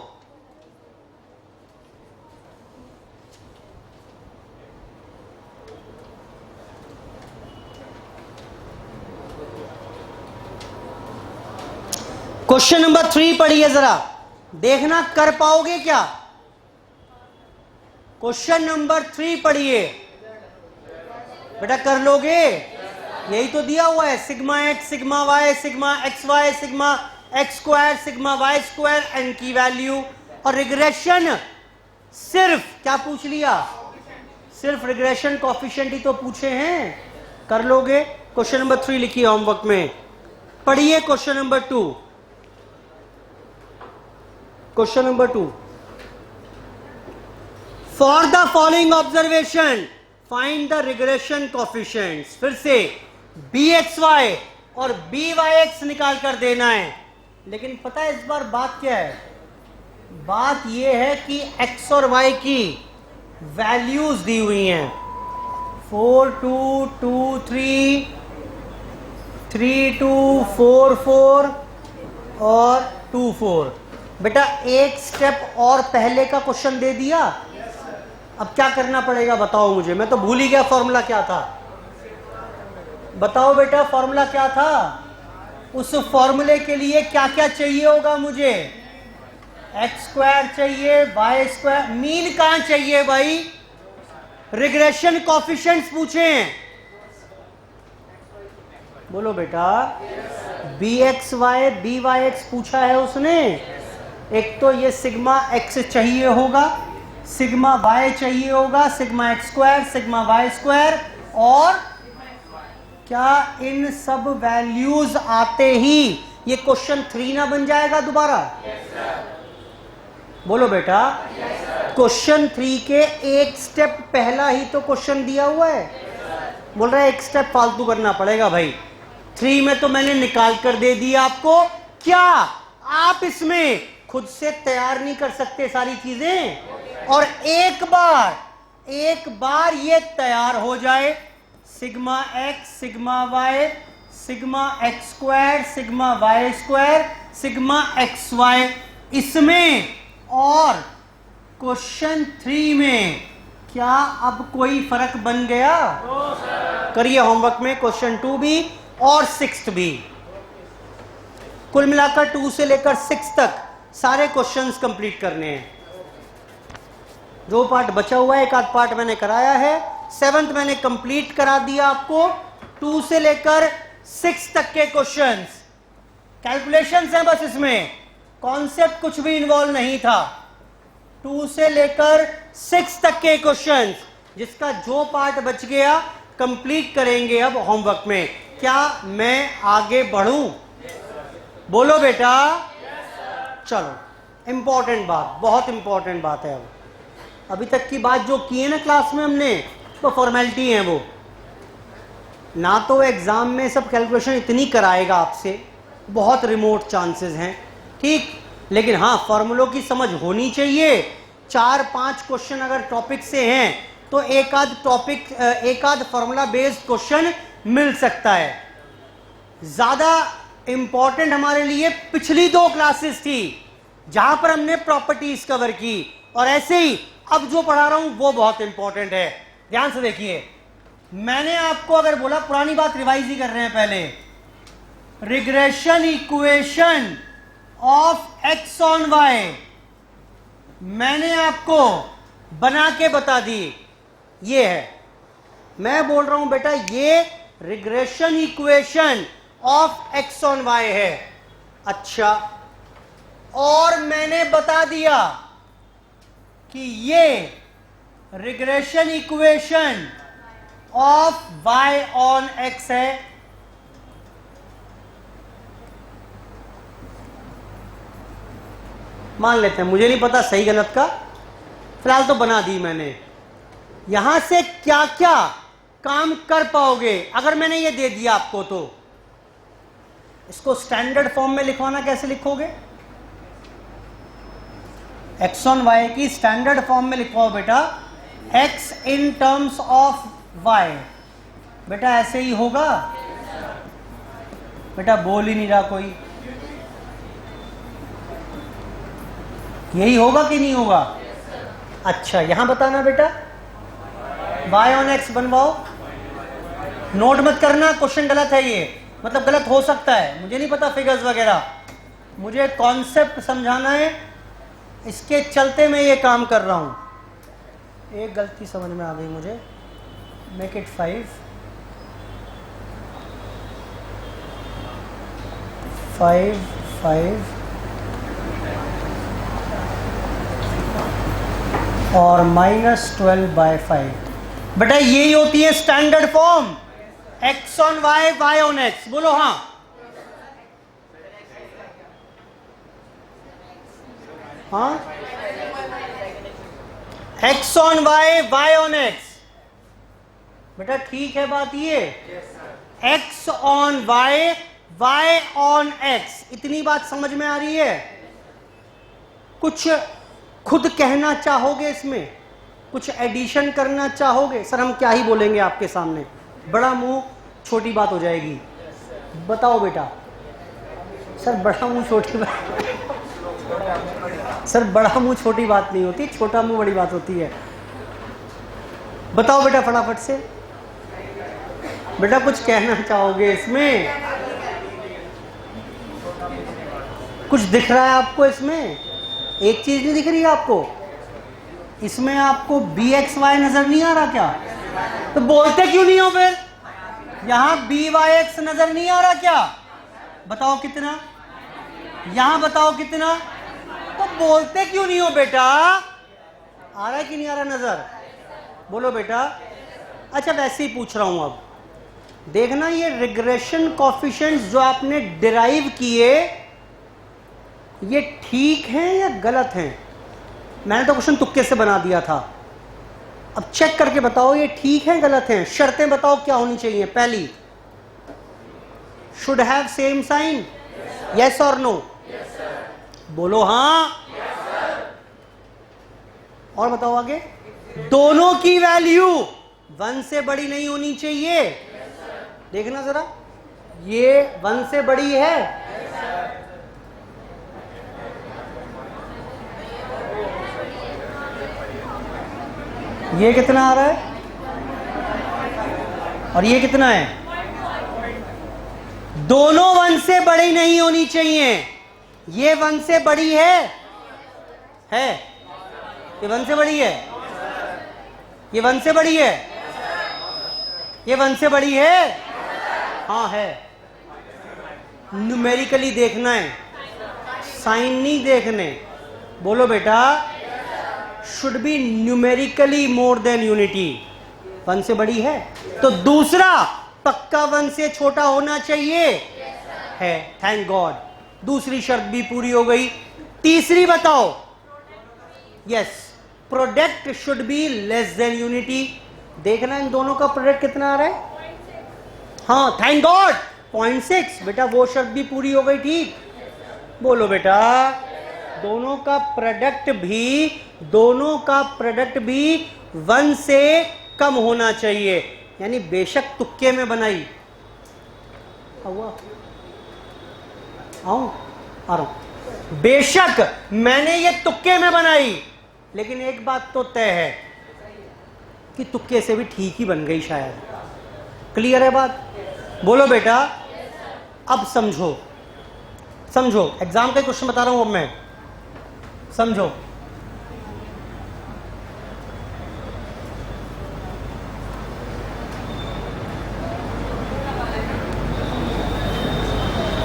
क्वेश्चन नंबर 3 पढ़िए जरा, देखना कर पाओगे क्या। क्वेश्चन नंबर 3 पढ़िए बेटा, कर लोगे? यही तो दिया हुआ है, sigma x, sigma y, sigma x y, sigma x square, sigma y square, n की वैल्यू। और रिग्रेशन सिर्फ क्या पूछ लिया? सिर्फ रिग्रेशन कोफिशिएंट ही तो पूछे हैं, कर लोगे। क्वेश्चन नंबर 3 लिखिए होमवर्क में। पढ़िए question number 2। Question number 2, for the following observation find the regression coefficients. फिर से bxy और byx निकाल कर देना है। लेकिन पता है इस बार बात क्या है? बात यह है कि x और y की वैल्यूज दी हुई हैं, 4 2 2 3 3 2 4 4 और 2 4। बेटा एक स्टेप और पहले का क्वेश्चन दे दिया, अब क्या करना पड़ेगा बताओ मुझे, मैं तो भूल ही गया फॉर्मूला क्या था। बताओ बेटा फॉर्मूला क्या था? उस फॉर्मूले के लिए क्या क्या चाहिए होगा मुझे? एक्स स्क्वायर चाहिए, वाई स्क्वायर, मीन कहां चाहिए भाई? रिग्रेशन कोफिशिएंट्स पूछे हैं, बोलो बेटा। bxy byx पूछा है उसने। एक तो ये सिग्मा एक्स चाहिए होगा, सिग्मा वाई चाहिए होगा, sigma x square, sigma y square, और क्या इन सब वैल्यूज आते ही ये क्वेश्चन 3 ना बन जाएगा दोबारा? बोलो बेटा। क्वेश्चन 3 के एक स्टेप पहला ही तो क्वेश्चन दिया हुआ है। बोल रहा है एक स्टेप फालतू करना पड़ेगा भाई। 3 में तो मैंने निकाल कर दे दिया आपको। क्या आप इसमें खुद से तैयार नहीं कर सकते सारी चीजें? और एक बार ये तैयार हो जाए, sigma x, sigma y, sigma x square, sigma y square, sigma x y, इसमें और क्वेश्चन 3 में क्या अब कोई फर्क बन गया? करिए होमवर्क में क्वेश्चन 2 भी और 6 भी। कुल मिलाकर 2 से लेकर 6 तक सारे क्वेश्चंस कंप्लीट करने हैं। जो पार्ट बचा हुआ है, एक आध पार्ट मैंने कराया है, 7th मैंने कंप्लीट करा दिया आपको। 2 से लेकर 6 तक के क्वेश्चंस, कैलकुलेशंस हैं बस, इसमें कॉन्सेप्ट कुछ भी इन्वॉल्व नहीं था। 2 से लेकर 6 तक के क्वेश्चंस, जिसका जो पार्ट बच गया कंप्लीट करेंगे अब होमवर्क में। क्या मैं आगे बढ़ूं? बोलो बेटा। चलो इंपॉर्टेंट बात, बहुत इंपॉर्टेंट बात है। अब अभी तक की बात जो की है ना क्लास में हमने, तो फॉर्मेलिटी है वो। ना तो एग्जाम में सब कैलकुलेशन इतनी कराएगा आपसे, बहुत रिमोट चांसेस हैं, ठीक, लेकिन हाँ फॉर्मूलों की समझ होनी चाहिए। 4-5 क्वेश्चन अगर टॉपिक से हैं तो एक आध फॉर्मूला बेस्ड क्वेश्चन मिल सकता है। ज्यादा इंपॉर्टेंट हमारे लिए पिछली 2 क्लासेस थी जहां पर हमने प्रॉपर्टीज कवर की, और ऐसे ही अब जो पढ़ा रहा हूं वो बहुत इंपॉर्टेंट है। ध्यान से देखिए, मैंने आपको अगर बोला, पुरानी बात रिवाइज ही कर रहे हैं पहले, regression equation of x on y मैंने आपको बना के बता दी। ये है, मैं बोल रहा हूं बेटा ये regression equation of x on y है। अच्छा, और मैंने बता दिया कि ये regression equation of y on x है। मान लेते हैं, मुझे नहीं पता सही गलत का, फिलहाल तो बना दी मैंने। यहां से क्या क्या काम कर पाओगे अगर मैंने ये दे दिया आपको, तो इसको स्टैंडर्ड फॉर्म में लिखवाना कैसे लिखोगे? एक्स ऑन वाई की स्टैंडर्ड फॉर्म में लिखवाओ बेटा, x in terms of y. बेटा ऐसे ही होगा? बेटा बोल ही नहीं रहा कोई, यही होगा कि नहीं होगा? अच्छा, यहां बताना बेटा, वाई ऑन एक्स बनवाओ। नोट मत करना, क्वेश्चन गलत है ये, मतलब गलत हो सकता है, मुझे नहीं पता फिगर्स वगैरह, मुझे कॉन्सेप्ट समझाना है, इसके चलते मैं ये काम कर रहा हूं। एक गलती समझ में आ गई मुझे, मेक इट 5 और -12/5। बेटा यही होती है standard form, x on y, y on x. बोलो हाँ। हाँ, x on y, y on x. बेटा ठीक है बात ये, x on y, y on x, इतनी बात समझ में आ रही है? कुछ खुद कहना चाहोगे इसमें? कुछ एडिशन करना चाहोगे? सर हम क्या ही बोलेंगे आपके सामने, बड़ा मुंह छोटी बात हो जाएगी। बताओ बेटा। सर बड़ा मुंह छोटी बात सर बड़ा मुंह छोटी बात नहीं होती, छोटा मुंह बड़ी बात होती है। बताओ बेटा फटाफट से, बेटा कुछ कहना चाहोगे इसमें? कुछ दिख रहा है आपको इसमें? एक चीज नहीं दिख रही है आपको इसमें? आपको bxy नजर नहीं आ रहा क्या? तो बोलते क्यों नहीं हो फिर? यहां byx नजर नहीं आ रहा क्या? बताओ कितना, यहां बताओ कितना, तो बोलते क्यों नहीं हो बेटा? आ रहा है कि नहीं आ रहा नजर? बोलो बेटा। अच्छा वैसे ही पूछ रहा हूं, अब देखना ये रिग्रेशन कोफिशिएंट्स जो आपने डिराइव किए, ये ठीक हैं या गलत हैं? मैंने तो क्वेश्चन तुक्के से बना दिया था, अब चेक करके बताओ ये ठीक है गलत हैं। शर्तें बताओ क्या होनी चाहिए? पहली, should have same sign, yes और नो? बोलो हाँ। और बताओ आगे, दोनों की वैल्यू 1 से बड़ी नहीं होनी चाहिए। देखना जरा, ये 1 से बड़ी है, ये कितना आ रहा है और ये कितना है? दोनों 1 से बड़ी नहीं होनी चाहिए। ये 1 से बड़ी है? ये 1 से बड़ी है? ये 1 से बड़ी है? ये 1 से बड़ी है? हाँ है। न्यूमेरिकली देखना है, साइन नहीं देखने। बोलो बेटा, should be numerically more than unity. 1 से बड़ी है तो दूसरा पक्का 1 से छोटा होना चाहिए है। थैंक गॉड, दूसरी शर्त भी पूरी हो गई। तीसरी बताओ, yes, product should be less than unity. देखना इन दोनों का प्रोडक्ट कितना आ रहा है। हाँ, थैंक गॉड 0.6। बेटा वो शर्त भी पूरी हो गई, ठीक। बोलो बेटा, दोनों का प्रोडक्ट भी 1 से कम होना चाहिए। यानी बेशक तुक्के में बनाई, हुआ आऊं आ रहा हूं, बेशक मैंने ये तुक्के में बनाई, लेकिन एक बात तो तय है कि तुक्के से भी ठीक ही बन गई शायद। क्लियर है बात? बोलो बेटा, अब समझो, एग्जाम का क्वेश्चन बता रहा हूं अब मैं, समझो।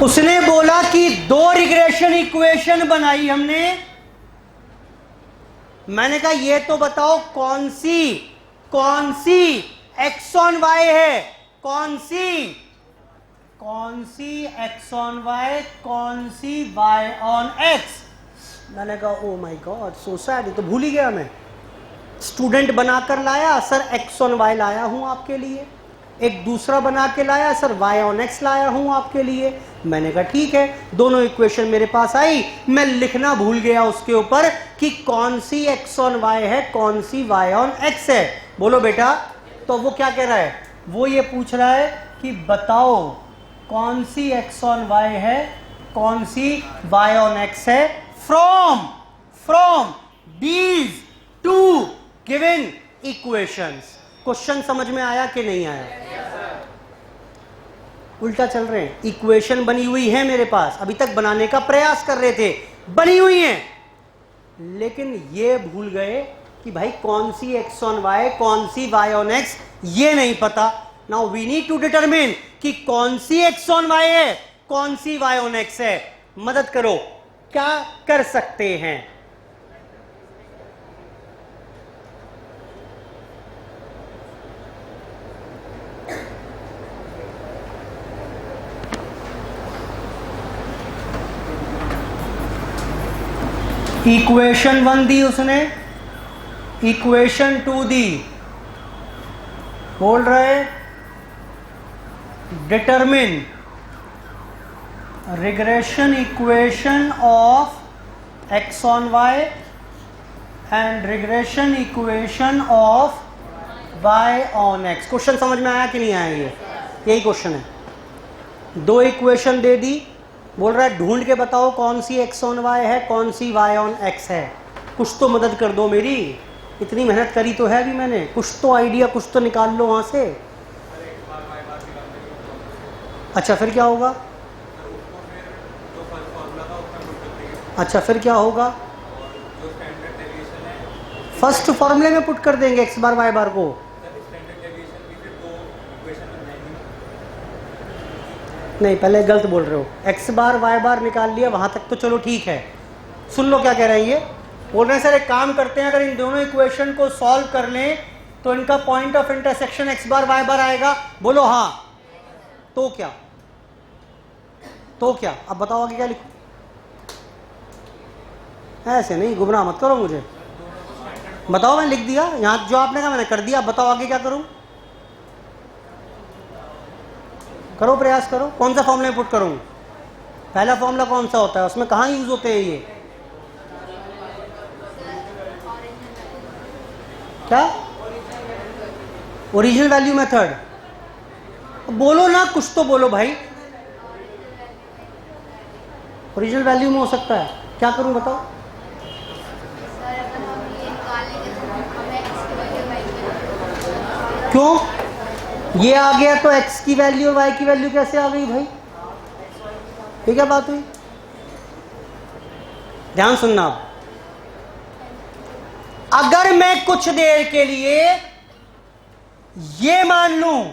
उसने बोला कि 2 रिग्रेशन इक्वेशन बनाई हमने। मैंने कहा ये तो बताओ कौन सी एक्स ऑन वाई है, कौन सी एक्स ऑन वाई, कौन सी वाई ऑन एक्स। मैंने कहा ओ माय गॉड, सो सैड, तो भूल ही गया मैं। स्टूडेंट बनाकर लाया सर, एक्स ऑन वाई लाया हूं आपके लिए। एक दूसरा बना के लाया सर, वाई ऑन एक्स लाया हूं आपके लिए। मैंने कहा ठीक है, दोनों इक्वेशन मेरे पास आई, मैं लिखना भूल गया उसके ऊपर कि कौन सी एक्स ऑन वाई है, कौन सी वाई ऑन एक्स है। बोलो बेटा, तो वो क्या कह रहा है, वो ये पूछ रहा है कि बताओ कौन सी एक्स ऑन वाई है, कौन सी वाई ऑन एक्स है, from these 2 given equations. Question समझ में आया कि नहीं आया? उल्टा चल रहे हैं। इक्वेशन बनी हुई है मेरे पास, अभी तक बनाने का प्रयास कर रहे थे, बनी हुई है, लेकिन ये भूल गए कि भाई कौन सी एक्स ऑन वाई, कौन सी वाई ऑन एक्स, ये नहीं पता। Now we need to determine कि कौन सी एक्स ऑन वाई है, कौन सी वाई ऑन एक्स है। मदद करो, क्या कर सकते हैं? इक्वेशन 1 दी उसने, इक्वेशन 2 दी, बोल रहे determine regression equation of x on y and regression equation of y on x. Question समझ में आया कि नहीं आया? ये यही क्वेश्चन है। 2 इक्वेशन दे दी, बोल रहा है ढूंढ के बताओ कौन सी एक्स ऑन वाई है, कौन सी वाई ऑन एक्स है। कुछ तो मदद कर दो मेरी, इतनी मेहनत करी तो है भी मैंने, कुछ तो आइडिया, कुछ तो निकाल लो वहां से। अच्छा फिर क्या होगा? अच्छा फिर क्या होगा? फर्स्ट फॉर्मूले में पुट कर देंगे एक्स बार वाई बार को। नहीं, पहले गलत बोल रहे हो। एक्स बार वाई बार निकाल लिया, वहां तक तो चलो ठीक है। सुन लो क्या कह रहे हैं ये। बोल रहे हैं सर एक काम करते हैं, अगर इन दोनों इक्वेशन को सॉल्व कर लें तो इनका point of intersection x bar y bar आएगा। बोलो हाँ। तो क्या अब बताओ आगे क्या लिखूं? ऐसे नहीं, गुमराह मत करो मुझे। बताओ, मैंने लिख दिया यहां, जो आपने कहा मैंने कर दिया। बताओ आगे क्या करूं? करो, प्रयास करो। कौन सा फॉर्मूला पुट करूं? पहला फॉर्मूला कौन सा होता है, उसमें कहां यूज होते हैं ये? क्या? Original value method. बोलो ना, कुछ तो बोलो भाई। ओरिजिनल वैल्यू में हो सकता है, क्या करूं बताओ? क्यों? ये आ गया तो x की वैल्यू और y की वैल्यू कैसे आ गई भाई? ये क्या बात हुई? ध्यान सुनना। अगर मैं कुछ देर के लिए ये मान लूं,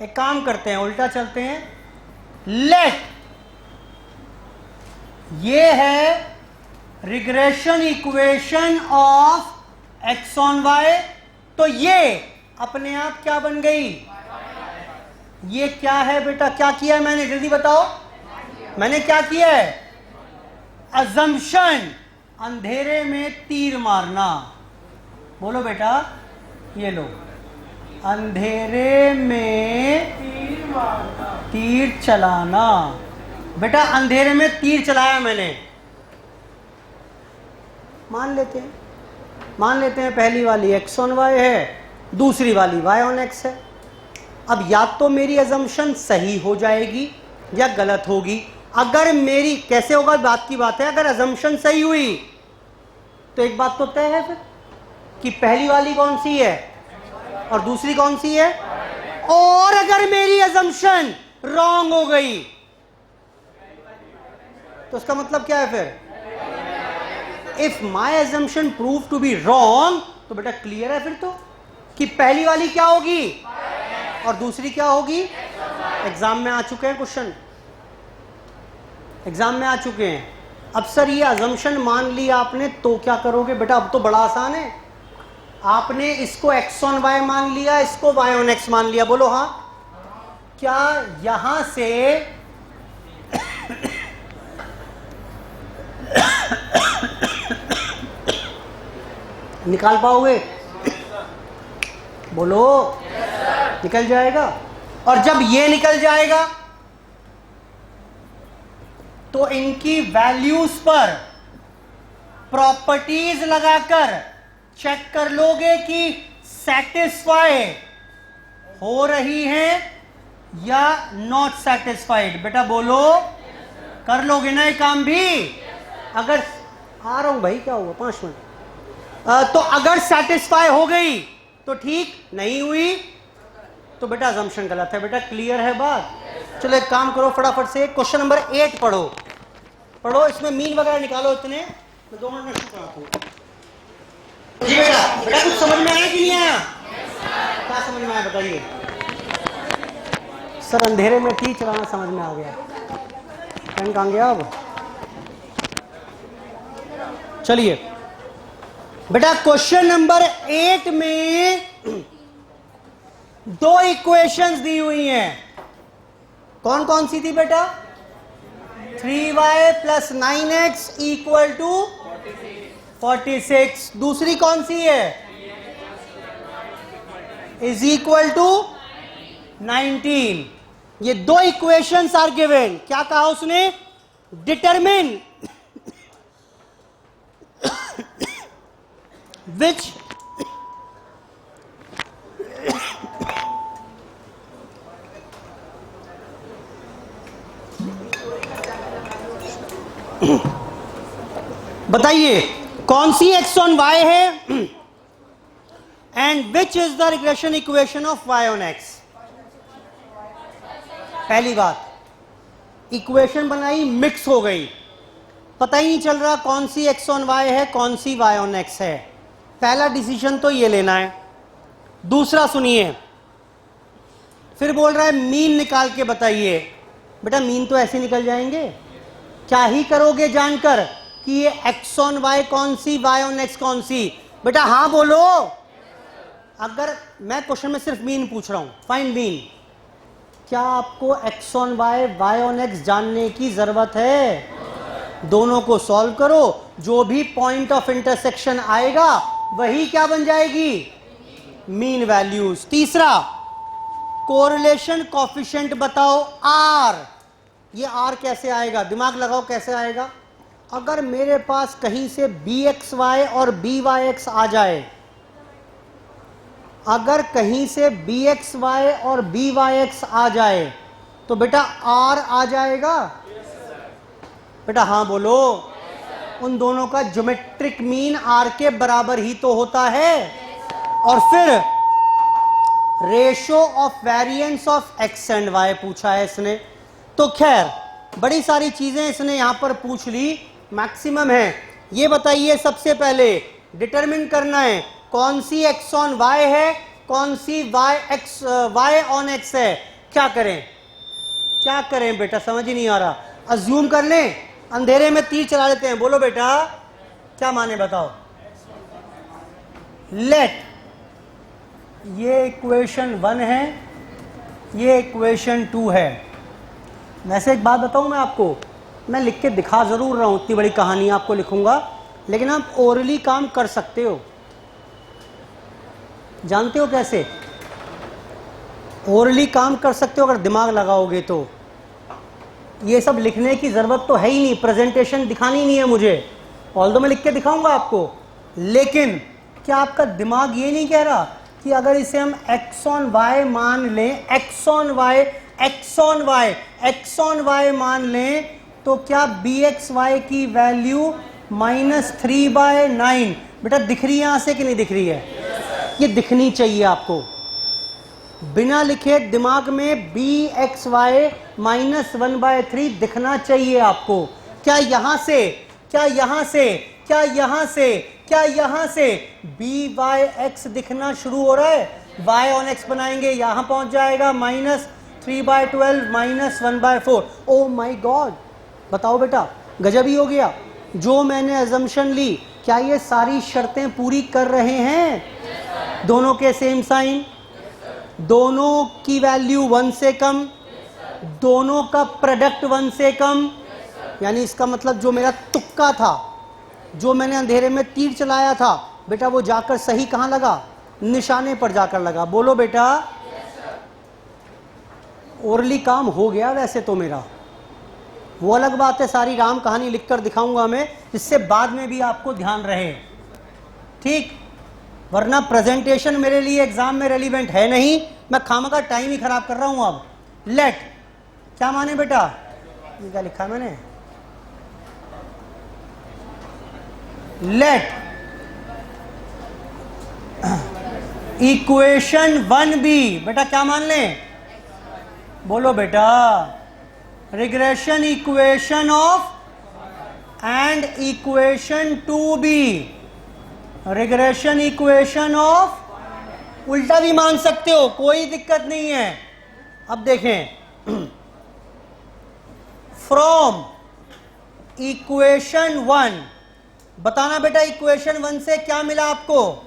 एक काम करते हैं, उल्टा चलते हैं। लेट ये है regression equation of x on y, तो ये अपने आप क्या बन गई? ये क्या है बेटा? क्या किया है मैंने? जल्दी बताओ, मैंने क्या किया है? अजम्पशन, अंधेरे में तीर मारना। बोलो बेटा, ये लो, अंधेरे में तीर मारना, तीर चलाना। बेटा अंधेरे में तीर चलाया मैंने, मान लेते हैं पहली वाली x ऑन y है, दूसरी वाली y ऑन x है। अब या तो मेरी अजम्पशन सही हो जाएगी या गलत होगी। अगर मेरी, कैसे होगा बात की बात है, अगर अजम्पशन सही हुई तो एक बात तो तय है फिर कि पहली वाली कौन सी है और दूसरी कौन सी है। और अगर मेरी अजम्पशन रॉन्ग हो गई तो उसका मतलब क्या है फिर, if my assumption prove to be wrong, तो बेटा क्लियर है फिर तो कि पहली वाली क्या होगी और दूसरी क्या होगी। एग्जाम में आ चुके हैं क्वेश्चन, एग्जाम में आ चुके हैं। अब सर ये assumption मान लिया आपने तो क्या करोगे बेटा, अब तो बड़ा आसान है। आपने इसको x ऑन y मान लिया, इसको y ऑन x मान लिया। बोलो हाँ, क्या यहां से निकाल पाओगे? बोलो, निकल जाएगा। और जब ये निकल जाएगा तो इनकी वैल्यूज पर प्रॉपर्टीज लगाकर चेक कर लोगे कि सेटिस्फाई हो रही है या नॉट सेटिस्फाइड। बेटा बोलो, कर लोगे ना ये काम भी? अगर आ रहा हूं भाई, क्या हुआ 5 मिनट। तो अगर सेटिस्फाई हो गई तो ठीक, नहीं हुई तो बेटा अजम्पशन गलत है। बेटा क्लियर है बात? चलो एक काम करो, फटाफट से क्वेश्चन नंबर 8 पढ़ो, इसमें मीन वगैरह निकालो इतने, मैं 2 मिनट में शुरू कराता हूं। जी बेटा कुछ समझ में आया कि नहीं आया? क्या समझ में आया बताइए? सर अंधेरे में तीर चलाना समझ में आ गया। पेन कहां गया अब? चलिए बेटा क्वेश्चन नंबर 8 में 2 इक्वेशंस दी हुई हैं। कौन कौन सी थी बेटा? 3y + 9x = 46। दूसरी कौन सी है? = 19। ये 2 इक्वेशंस आर गिवन। क्या कहा उसने? डिटरमिन which बताइए कौन सी x ऑन y है and which is the regression equation of y on x। पहली बात, इक्वेशन बनाई, मिक्स हो गई, पता ही नहीं चल रहा कौन सी x ऑन y है, कौन सी y ऑन x है। पहला डिसीजन तो ये लेना है। दूसरा सुनिए, फिर बोल रहा है मीन निकाल के बताइए। बेटा मीन तो ऐसे निकल जाएंगे, क्या ही करोगे जानकर कि ये x ऑन y कौन सी, y ऑन x कौन सी। बेटा हाँ बोलो। अगर मैं क्वेश्चन में सिर्फ मीन पूछ रहा हूं, फाइंड मीन, क्या आपको x on y, y on x जानने की जरूरत है? दोनों को सॉल्व करो, जो भी पॉइंट ऑफ इंटरसेक्शन आएगा वही क्या बन जाएगी? Mean values. तीसरा, कोरिलेशन कोफिशिएंट बताओ r। ये r कैसे आएगा? दिमाग लगाओ कैसे आएगा। अगर मेरे पास कहीं से bxy और byx आ जाए, अगर कहीं से bxy और byx आ जाए तो बेटा r आ जाएगा। बेटा हाँ बोलो। उन दोनों का ज्योमेट्रिक मीन r के बराबर ही तो होता है। और फिर ratio of variance of x and y पूछा है इसने। तो खैर बड़ी सारी चीजें इसने यहां पर पूछ ली, मैक्सिमम है। ये बताइए सबसे पहले डिटरमिन करना है कौन सी x ऑन y है, कौन सी y ऑन x है। क्या करें बेटा, समझ ही नहीं आ रहा। अज्यूम कर लें, अंधेरे में तीर चला लेते हैं। बोलो बेटा क्या माने बताओ। लेट ये इक्वेशन 1 है, ये इक्वेशन 2 है। वैसे एक बात बताऊं मैं आपको, मैं लिख के दिखा ज़रूर रहा हूँ, इतनी बड़ी कहानी आपको लिखूंगा, लेकिन आप ओरली काम कर सकते हो। जानते हो कैसे? ओरली काम कर सकते हो अगर दिमाग लगाओगे तो। ये सब लिखने की ज़रूरत तो है ही नहीं, प्रेजेंटेशन दिखानी नहीं है मुझे, ऑल्दो मैं लिख के दिखाऊंगा आपको, लेकिन क्या आपका दिमाग ये नहीं कह रहा कि अगर इसे हम x ऑन y मान लें, x on y, x on y, x on y मान लें, तो क्या bxy की वैल्यू -3/9 बेटा दिख रही है यहां से कि नहीं दिख रही है? ये दिखनी चाहिए आपको, बिना लिखे दिमाग में bxy -1/3 दिखना चाहिए आपको। क्या यहां से, क्या यहां से, क्या यहां से, क्या यहां से by(x) दिखना शुरू हो रहा है? y on x बनाएंगे, यहां पहुंच जाएगा -3/12 -1/4। ओ माय गॉड, बताओ बेटा, गजब ही हो गया। जो मैंने अजम्पशन ली, क्या ये सारी शर्तें पूरी कर रहे हैं? दोनों के सेम साइन, दोनों की वैल्यू 1 से कम, दोनों का प्रोडक्ट 1 से कम, यानी इसका मतलब जो मेरा तुक्का था, जो मैंने अंधेरे में तीर चलाया था बेटा, वो जाकर सही कहां लगा? निशाने पर जाकर लगा। बोलो बेटा, ओरली काम हो गया वैसे तो मेरा, वो अलग बात है, सारी राम कहानी लिखकर दिखाऊंगा मैं, जिससे बाद में भी आपको ध्यान रहे, ठीक? वरना प्रेजेंटेशन मेरे लिए एग्जाम में रेलिवेंट है नहीं, मैं खामखा टाइम ही खराब कर रहा हूं। अब लेट क्या माने बेटा? ये क्या लिखा है मैंने? लेट इक्वेशन 1b बेटा क्या मान लें? बोलो बेटा, regression equation of and equation 2b, regression equation of, उल्टा भी मान सकते हो, कोई दिक्कत नहीं है। अब देखें, फ्रॉम इक्वेशन 1, बताना बेटा इक्वेशन 1 से क्या मिला आपको?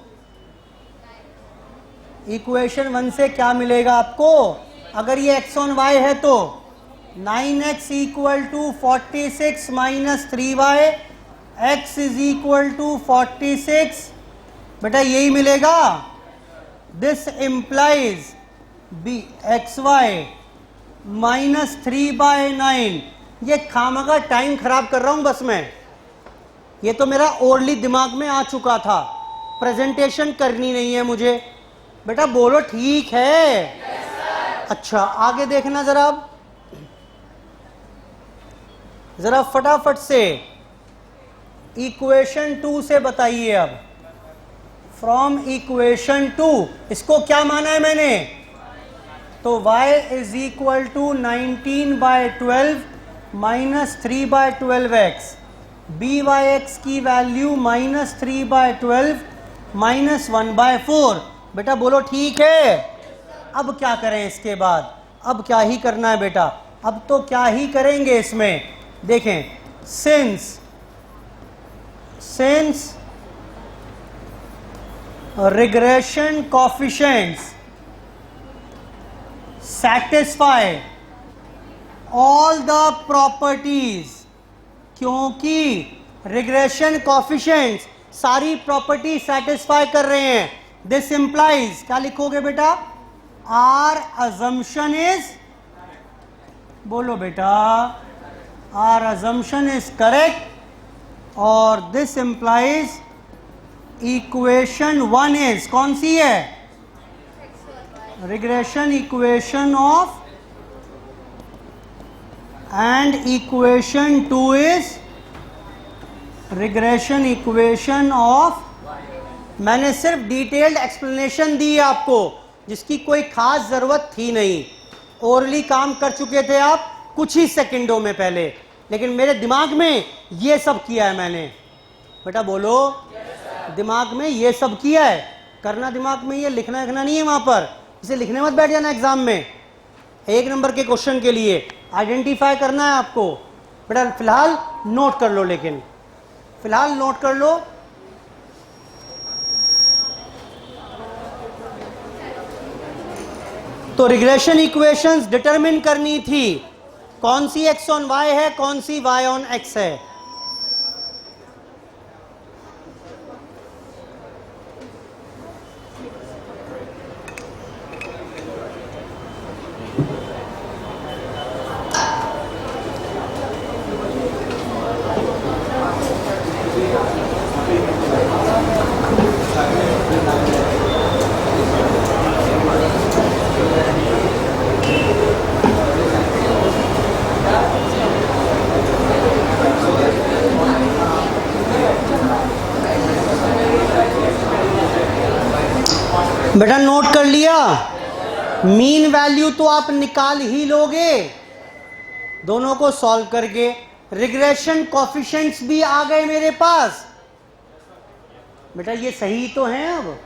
इक्वेशन 1 से क्या मिलेगा आपको? अगर ये x ऑन y है तो 9x = 46 - 3y, x = 46 बेटा, यही मिलेगा। This implies xy -3/9। ये खामखा टाइम खराब कर रहा हूं बस मैं, ये तो मेरा ओरली दिमाग में आ चुका था, प्रेजेंटेशन करनी नहीं है मुझे। बेटा बोलो ठीक है? अच्छा आगे देखना जरा, अब जरा फटाफट से इक्वेशन 2 से बताइए। अब फ्रॉम इक्वेशन 2 इसको क्या माना है मैंने? तो y = 19/12 - 3/12x, byx की वैल्यू -3/12 -1/4। बेटा बोलो ठीक है? अब क्या करें इसके बाद? अब क्या ही करना है बेटा, अब तो क्या ही करेंगे इसमें। देखें, since regression coefficients satisfy all the properties, क्योंकि रिग्रेशन कोफिशिएंट्स सारी प्रॉपर्टी सेटिस्फाई कर रहे हैं, दिस इंप्लाइज, क्या लिखोगे बेटा? आर अजम्पशन इज, बोलो बेटा, आर अजम्पशन इज करेक्ट, और दिस इंप्लाइज इक्वेशन 1 इज, कौन सी है? Regression equation of, and equation 2 is regression equation of. मैंने सिर्फ डिटेल्ड एक्सप्लेनेशन दी है आपको, जिसकी कोई खास जरूरत थी नहीं, ओरली काम कर चुके थे आप कुछ ही सेकंडों में पहले, लेकिन मेरे दिमाग में ये सब किया है मैंने। बेटा बोलो, दिमाग में ये सब किया है। करना दिमाग में, ये लिखना लिखना नहीं है वहां पर, इसे लिखने मत बैठ जाना एग्जाम में। 1 नंबर के क्वेश्चन के लिए आइडेंटिफाई करना है आपको। बेटा फिलहाल नोट कर लो, लेकिन फिलहाल नोट कर लो। तो रिग्रेशन इक्वेशंस डिटरमिन करनी थी, कौन सी x ऑन y है, कौन सी y ऑन x है? बेटा नोट कर लिया? मीन वैल्यू तो आप निकाल ही लोगे दोनों को सॉल्व करके। रिग्रेशन कॉफिशिएंट्स भी आ गए मेरे पास। बेटा ये सही तो है। अब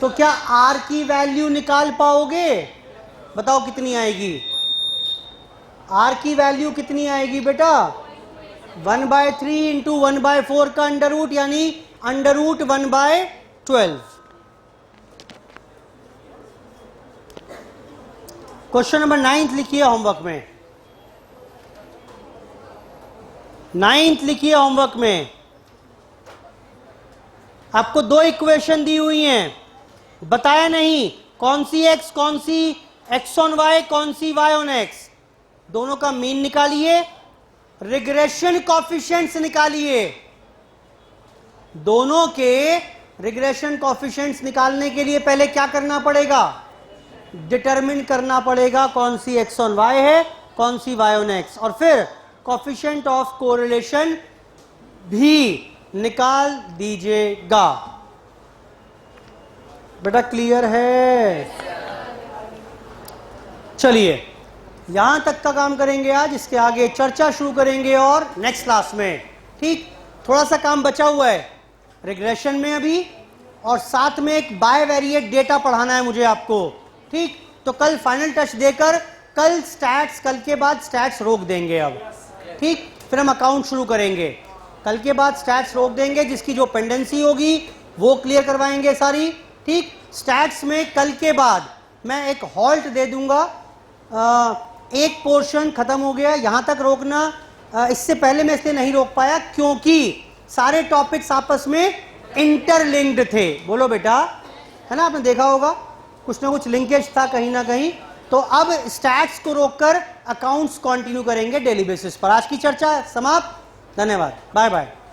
तो क्या आर की वैल्यू निकाल पाओगे? बताओ कितनी आएगी? आर की वैल्यू कितनी आएगी बेटा? 1/3 इंटू 1/4 का अंडर रूट, यानी अंडर रूट 1/12। क्वेश्चन नंबर 9 लिखिए होमवर्क में। 9 लिखिए होमवर्क में। आपको दो इक्वेशन दी हुई हैं, बताया नहीं कौन सी x, कौन सी x ऑन y, कौन सी y ऑन x। दोनों का मीन निकालिए, रिग्रेशन कॉफिशिएंट्स निकालिए। दोनों के रिग्रेशन कॉफिशिएंट्स निकालने के लिए पहले क्या करना पड़ेगा? डिटरमिन करना पड़ेगा कौन सी x ऑन y है, कौन सी y ऑन x, और फिर कोफिशिएंट ऑफ कोरिलेशन भी निकाल दीजिएगा। बेटा क्लियर है? चलिए यहां तक का काम करेंगे आज, इसके आगे चर्चा शुरू करेंगे और नेक्स्ट क्लास में। ठीक, थोड़ा सा काम बचा हुआ है रिग्रेशन में अभी, और साथ में एक बायवेरिएट डेटा पढ़ाना है मुझे आपको। ठीक, तो कल फाइनल टच देकर कल स्टैट्स, कल के बाद स्टैट्स रोक देंगे अब। ठीक, फिर हम अकाउंट शुरू करेंगे। कल के बाद स्टैट्स रोक देंगे, जिसकी जो पेंडेंसी होगी वो क्लियर करवाएंगे सारी। ठीक, स्टैट्स में कल के बाद मैं एक हॉल्ट दे दूंगा। एक पोर्शन खत्म हो गया, यहां तक रोकना। इससे पहले मैं इसलिए नहीं रोक पाया क्योंकि सारे टॉपिक्स आपस में इंटरलिंक्ड थे। बोलो बेटा, है ना? आपने देखा होगा कुछ ना कुछ लिंकेज था कहीं ना कहीं। तो अब स्टैट्स को रोककर अकाउंट्स कंटिन्यू करेंगे डेली बेसिस पर। आज की चर्चा समाप्त। धन्यवाद, बाय बाय।